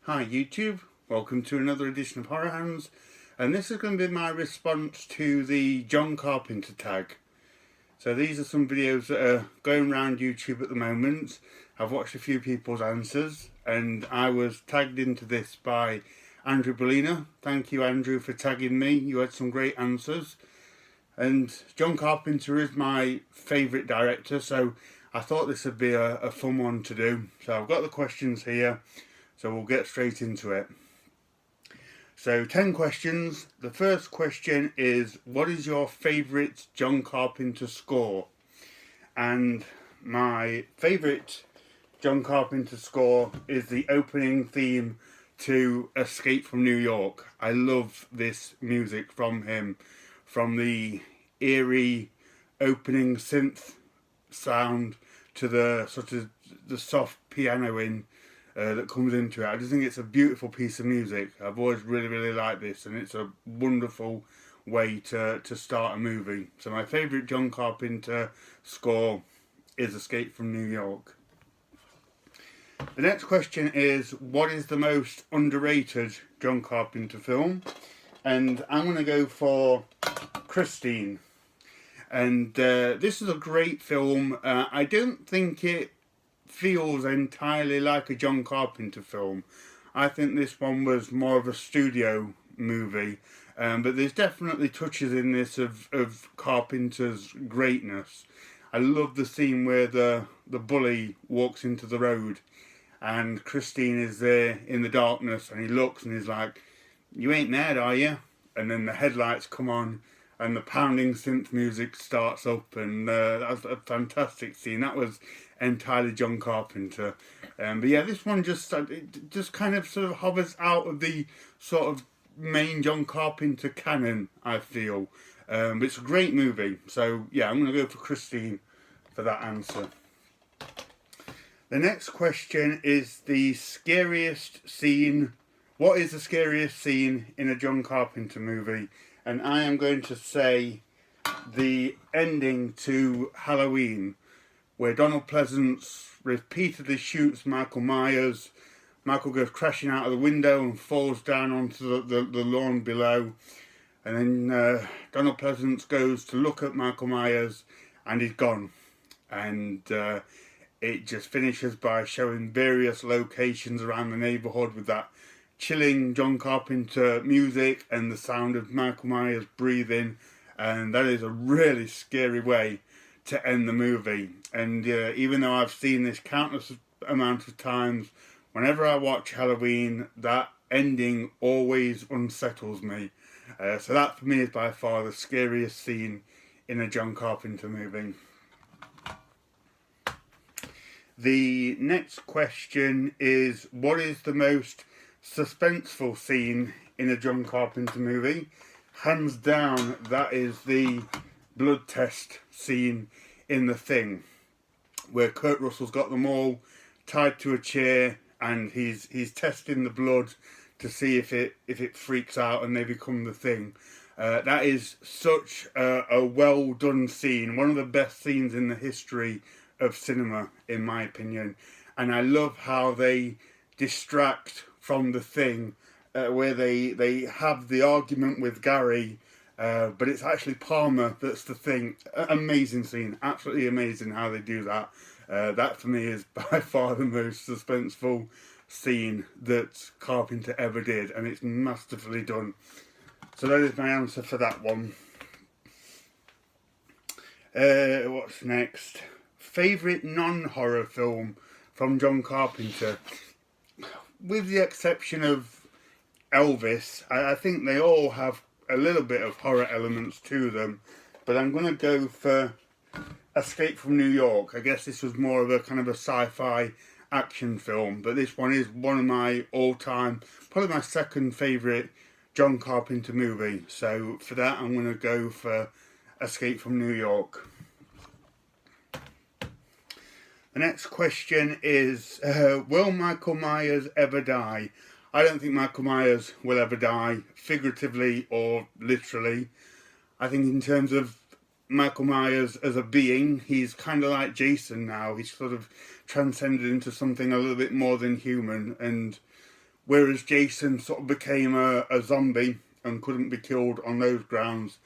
Hi YouTube, welcome to another edition of Horror Hands, and this is going to be my response to the John Carpenter tag. So these are some videos that are going around YouTube at the moment. I've watched a few people's answers and I was tagged into this by Andrew Bellina. Thank you Andrew for tagging me, you had some great answers. And John Carpenter is my favourite director, so I thought this would be a fun one to do. So I've got the questions here. So we'll get straight into it. So 10 questions. The first question is, what is your favourite John Carpenter score? And my favourite John Carpenter score is the opening theme to Escape from New York. I love this music from him. From the eerie opening synth sound to the sort of the soft pianoing that comes into it. I just think it's a beautiful piece of music. I've always really liked this, and it's a wonderful way to start a movie. So my favourite John Carpenter score is Escape from New York. The next question is, what is the most underrated John Carpenter film? And I'm going to go for Christine. And this is a great film. I don't think it feels entirely like a John Carpenter film. I think this one was more of a studio movie, but there's definitely touches in this of Carpenter's greatness. I love the scene where the bully walks into the road and Christine is there in the darkness and he looks and he's like, "You ain't mad, are you?" And then the headlights come on and the pounding synth music starts up, and that was a fantastic scene. That was entirely John Carpenter. But yeah, this one just kind of sort of hovers out of the sort of main John Carpenter canon, I feel. But it's a great movie. So yeah, I'm going to go for Christine for that answer. The next question is the scariest scene. What is the scariest scene in a John Carpenter movie? And I am going to say the ending to Halloween, where Donald Pleasance repeatedly shoots Michael Myers. Michael goes crashing out of the window and falls down onto the lawn below. And then Donald Pleasance goes to look at Michael Myers and he's gone. And it just finishes by showing various locations around the neighbourhood with that chilling John Carpenter music and the sound of Michael Myers breathing. And that is a really scary way to end the movie. And even though I've seen this countless amount of times, whenever I watch Halloween, that ending always unsettles me. So that for me is by far the scariest scene in a John Carpenter movie. The next question is, what is the most suspenseful scene in a John Carpenter movie? Hands down, that is the blood test scene in The Thing, where Kurt Russell's got them all tied to a chair and he's testing the blood to see if it freaks out and they become the Thing. That is such a well done scene, one of the best scenes in the history of cinema, in my opinion. And I love how they distract from the Thing, where they have the argument with Gary, but it's actually Palmer that's the Thing. Amazing scene, absolutely amazing how they do that. That for me is by far the most suspenseful scene that Carpenter ever did, and it's masterfully done. So that is my answer for that one. What's next? Favourite non-horror film from John Carpenter? With the exception of Elvis, I think they all have a little bit of horror elements to them, but I'm going to go for Escape from New York. I guess this was more of a kind of a sci-fi action film, but this one is one of my all-time, probably my second favourite John Carpenter movie. So for that, I'm going to go for Escape from New York. The next question is, will Michael Myers ever die? I don't think Michael Myers will ever die, figuratively or literally. I think in terms of Michael Myers as a being, he's kind of like Jason now. He's sort of transcended into something a little bit more than human. And whereas Jason sort of became a zombie and couldn't be killed on those grounds.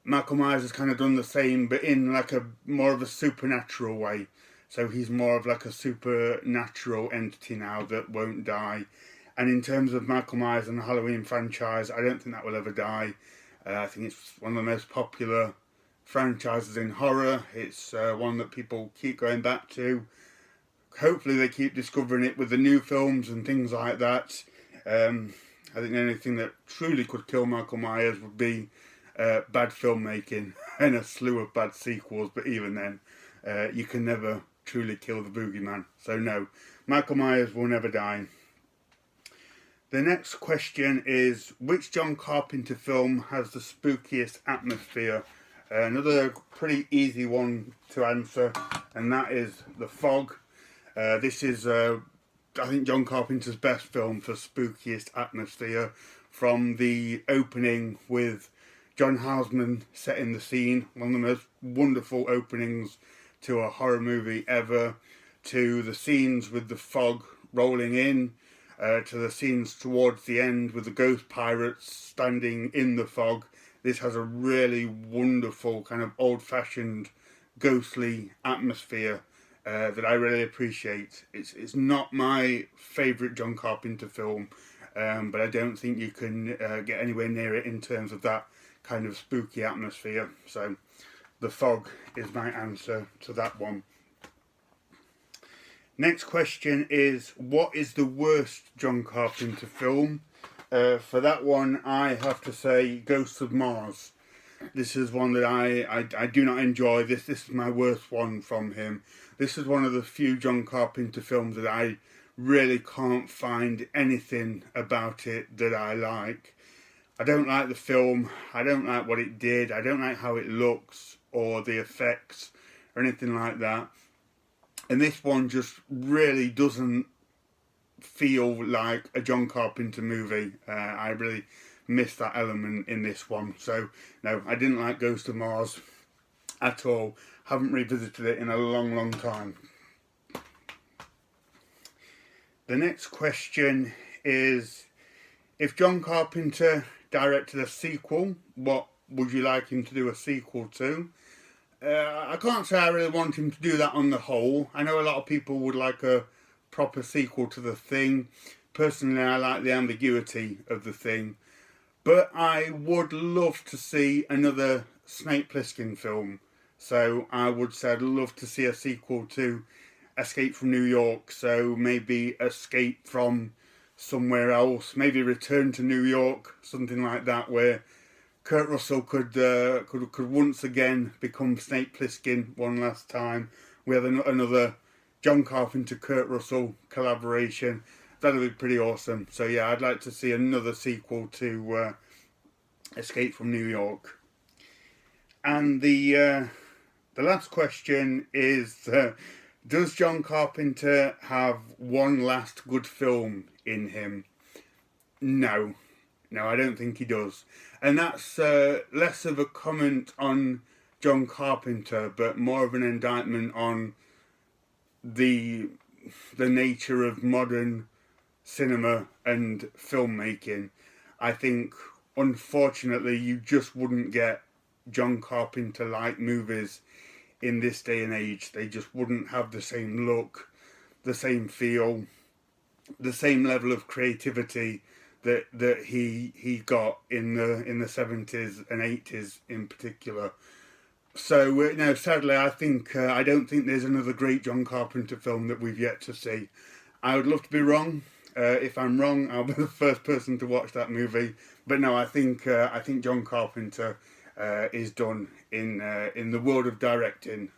Michael Myers has kind of done the same, but in like a more of a supernatural way. So he's more of like a supernatural entity now that won't die. And in terms of Michael Myers and the Halloween franchise, I don't think that will ever die. I think it's one of the most popular franchises in horror. It's one that people keep going back to. Hopefully they keep discovering it with the new films and things like that. I think the only thing that truly could kill Michael Myers would be bad filmmaking and a slew of bad sequels. But even then, you can never truly kill the boogeyman. So no, Michael Myers will never die. The next question is, which John Carpenter film has the spookiest atmosphere? Another pretty easy one to answer, and that is The Fog. This is, I think, John Carpenter's best film for spookiest atmosphere, from the opening with John Houseman setting the scene, one of the most wonderful openings to a horror movie ever, to the scenes with the fog rolling in, to the scenes towards the end with the ghost pirates standing in the fog. This has a really wonderful kind of old-fashioned ghostly atmosphere that I really appreciate. It's not my favourite John Carpenter film, but I don't think you can get anywhere near it in terms of that kind of spooky atmosphere. So The Fog is my answer to that one. Next question is, what is the worst John Carpenter film? For that one, I have to say Ghosts of Mars. This is one that I do not enjoy. This is my worst one from him. This is one of the few John Carpenter films that I really can't find anything about it that I like. I don't like the film. I don't like what it did. I don't like how it looks or the effects or anything like that. And this one just really doesn't feel like a John Carpenter movie. I really missed that element in this one. So, no, I didn't like Ghost of Mars at all. Haven't revisited it in a long, long time. The next question is, if John Carpenter directed a sequel, what would you like him to do a sequel to? I can't say I really want him to do that on the whole. I know a lot of people would like a proper sequel to The Thing. Personally, I like the ambiguity of The Thing. But I would love to see another Snake Plissken film. So I would say I'd love to see a sequel to Escape from New York. So maybe Escape from somewhere else. Maybe Return to New York. Something like that, where Kurt Russell could once again become Snake Plissken one last time. We have another John Carpenter, Kurt Russell collaboration. That'd be pretty awesome. So yeah, I'd like to see another sequel to Escape from New York. And the last question is, does John Carpenter have one last good film in him? No. No, I don't think he does. And that's less of a comment on John Carpenter, but more of an indictment on the nature of modern cinema and filmmaking. I think, unfortunately, you just wouldn't get John Carpenter-like movies in this day and age. They just wouldn't have the same look, the same feel, the same level of creativity that he got in the 70s and 80s in particular. So no, sadly, I don't think there's another great John Carpenter film that we've yet to see. I would love to be wrong. If I'm wrong, I'll be the first person to watch that movie. But no, I think John Carpenter is done in the world of directing.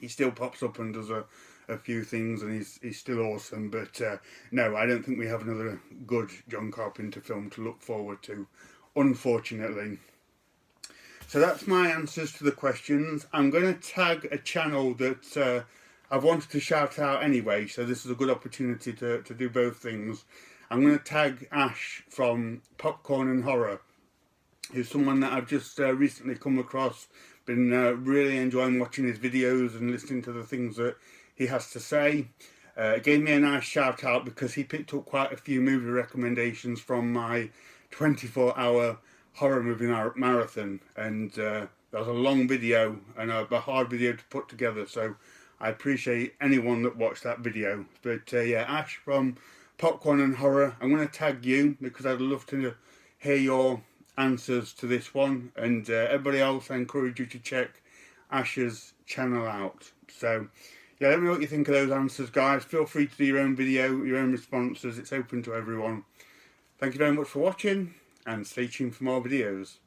He still pops up and does a few things, and he's still awesome. But no, I don't think we have another good John Carpenter film to look forward to, unfortunately. So that's my answers to the questions. I'm going to tag a channel that I've wanted to shout out anyway, so this is a good opportunity to do both things. I'm going to tag Ash from Popcorn and Horror, who's someone that I've just recently come across. Been really enjoying watching his videos and listening to the things that he has to say. Gave me a nice shout out because he picked up quite a few movie recommendations from my 24-hour horror movie marathon, and that was a long video and a hard video to put together, so I appreciate anyone that watched that video. But yeah, Ash from Popcorn and Horror, I'm going to tag you because I'd love to hear your answers to this one, and everybody else, I encourage you to check Ash's channel out. So yeah, let me know what you think of those answers, guys. Feel free to do your own video, your own responses. It's open to everyone. Thank you very much for watching, and stay tuned for more videos.